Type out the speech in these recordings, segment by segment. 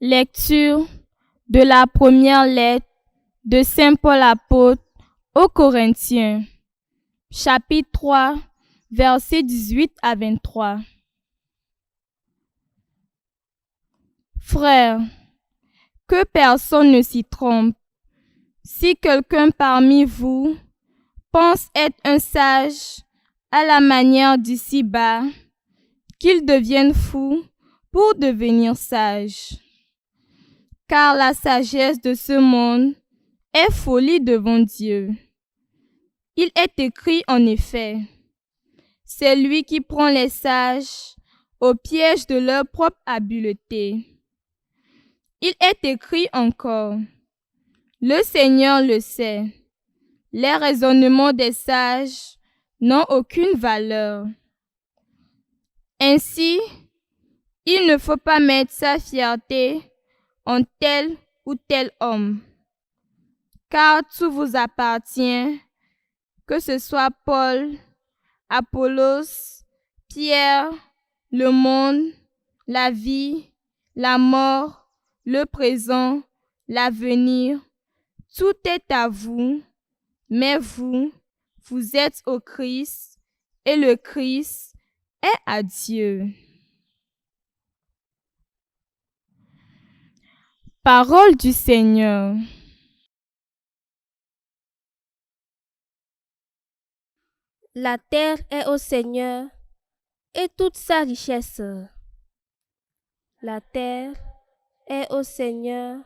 Lecture de la première lettre de Saint Paul apôtre aux Corinthiens, chapitre 3, versets 18 à 23. Frères, que personne ne s'y trompe. Si quelqu'un parmi vous pense être un sage à la manière d'ici-bas, qu'il devienne fou pour devenir sage. Car la sagesse de ce monde est folie devant Dieu. Il est écrit en effet, c'est lui qui prend les sages au piège de leur propre habileté. Il est écrit encore, le Seigneur le sait, les raisonnements des sages n'ont aucune valeur. Ainsi, il ne faut pas mettre sa fierté en tel ou tel homme, car tout vous appartient, que ce soit Paul, Apollos, Pierre, le monde, la vie, la mort, le présent, l'avenir, tout est à vous, mais vous êtes au Christ, et le Christ est à Dieu. Parole du Seigneur. La terre est au Seigneur et toute sa richesse. La terre est au Seigneur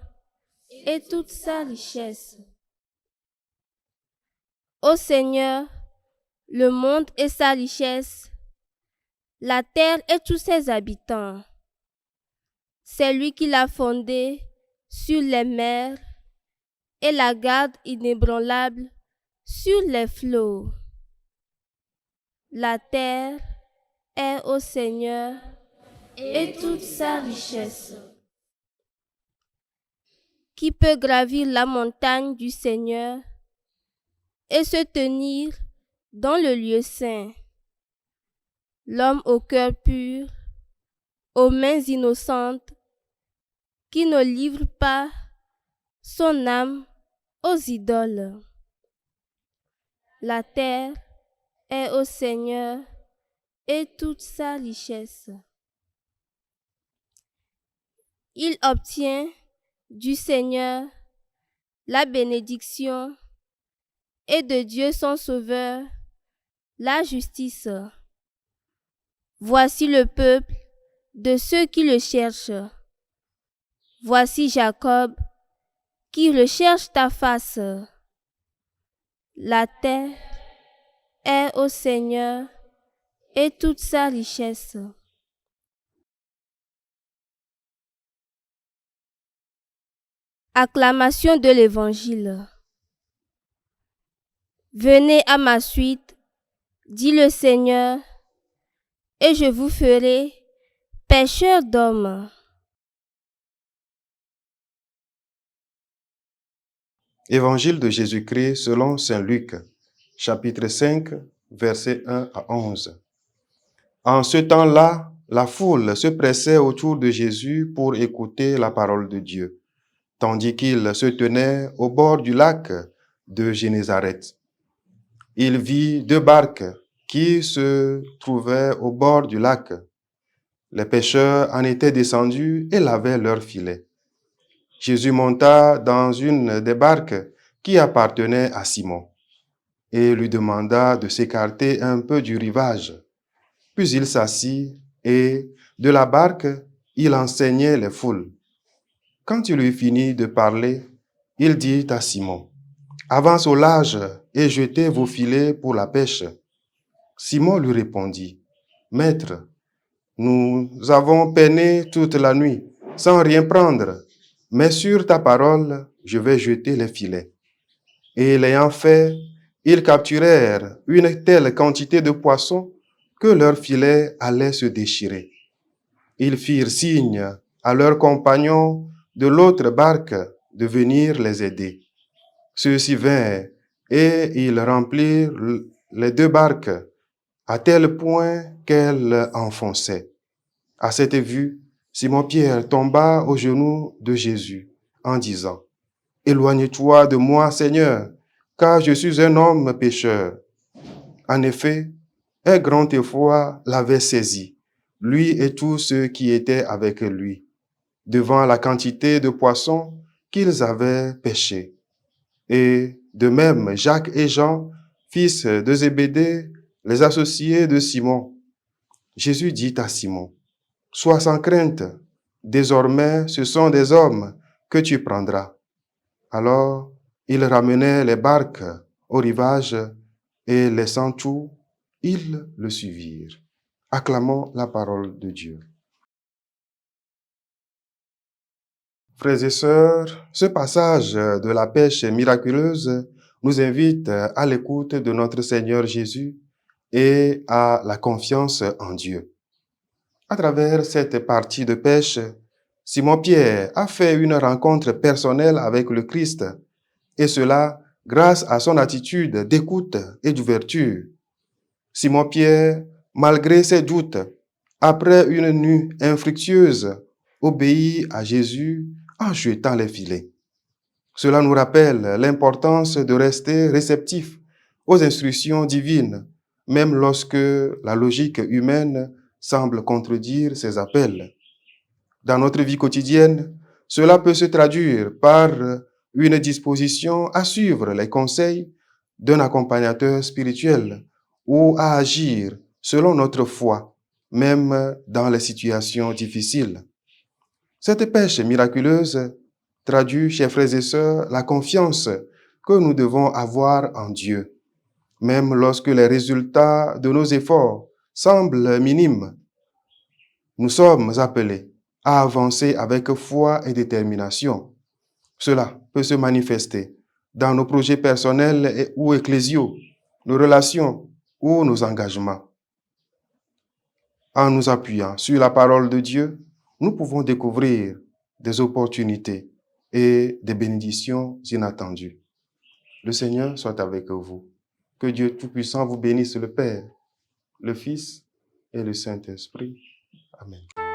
et toute sa richesse. Au Seigneur, le monde et sa richesse, la terre et tous ses habitants. C'est lui qui l'a fondée sur les mers et la garde inébranlable sur les flots. La terre est au Seigneur et toute sa richesse. Qui peut gravir la montagne du Seigneur et se tenir dans le lieu saint? L'homme au cœur pur, aux mains innocentes, qui ne livre pas son âme aux idoles. La terre est au Seigneur et toute sa richesse. Il obtient du Seigneur la bénédiction et de Dieu son Sauveur la justice. Voici le peuple de ceux qui le cherchent. Voici Jacob qui recherche ta face. La terre est au Seigneur et toute sa richesse. Acclamation de l'Évangile. Venez à ma suite, dit le Seigneur, et je vous ferai pêcheurs d'hommes. Évangile de Jésus-Christ selon saint Luc, chapitre 5, versets 1 à 11. En ce temps-là, la foule se pressait autour de Jésus pour écouter la parole de Dieu, tandis qu'il se tenait au bord du lac de Génézareth. Il vit 2 barques qui se trouvaient au bord du lac. Les pêcheurs en étaient descendus et lavaient leurs filets. Jésus monta dans une des barques qui appartenait à Simon et lui demanda de s'écarter un peu du rivage. Puis il s'assit et, de la barque, il enseignait les foules. Quand il eut fini de parler, il dit à Simon, « Avance au large et jetez vos filets pour la pêche. » Simon lui répondit, « Maître, nous avons peiné toute la nuit sans rien prendre. Mais sur ta parole, je vais jeter les filets. » Et l'ayant fait, ils capturèrent une telle quantité de poissons que leurs filets allaient se déchirer. Ils firent signe à leurs compagnons de l'autre barque de venir les aider. Ceux-ci vinrent et ils remplirent les 2 barques à tel point qu'elles enfonçaient. À cette vue, Simon-Pierre tomba aux genoux de Jésus en disant, « Éloigne-toi de moi, Seigneur, car je suis un homme pécheur. » En effet, un grand effroi l'avait saisi, lui et tous ceux qui étaient avec lui, devant la quantité de poissons qu'ils avaient pêchés. Et de même, Jacques et Jean, fils de Zébédée, les associés de Simon. Jésus dit à Simon, « Sois sans crainte, désormais ce sont des hommes que tu prendras. » Alors, ils ramenaient les barques au rivage et laissant tout, ils le suivirent. Acclamons la parole de Dieu. Frères et sœurs, ce passage de la pêche miraculeuse nous invite à l'écoute de notre Seigneur Jésus et à la confiance en Dieu. À travers cette partie de pêche, Simon-Pierre a fait une rencontre personnelle avec le Christ, et cela grâce à son attitude d'écoute et d'ouverture. Simon-Pierre, malgré ses doutes, après une nuit infructueuse, obéit à Jésus en jetant les filets. Cela nous rappelle l'importance de rester réceptif aux instructions divines, même lorsque la logique humaine semble contredire ses appels. Dans notre vie quotidienne, cela peut se traduire par une disposition à suivre les conseils d'un accompagnateur spirituel ou à agir selon notre foi, même dans les situations difficiles. Cette pêche miraculeuse traduit, chers frères et sœurs, la confiance que nous devons avoir en Dieu, même lorsque les résultats de nos efforts semblent minimes. Nous sommes appelés à avancer avec foi et détermination. Cela peut se manifester dans nos projets personnels ou ecclésiaux, nos relations ou nos engagements. En nous appuyant sur la parole de Dieu, nous pouvons découvrir des opportunités et des bénédictions inattendues. Le Seigneur soit avec vous. Que Dieu Tout-Puissant vous bénisse, le Père, le Fils et le Saint-Esprit. Amen.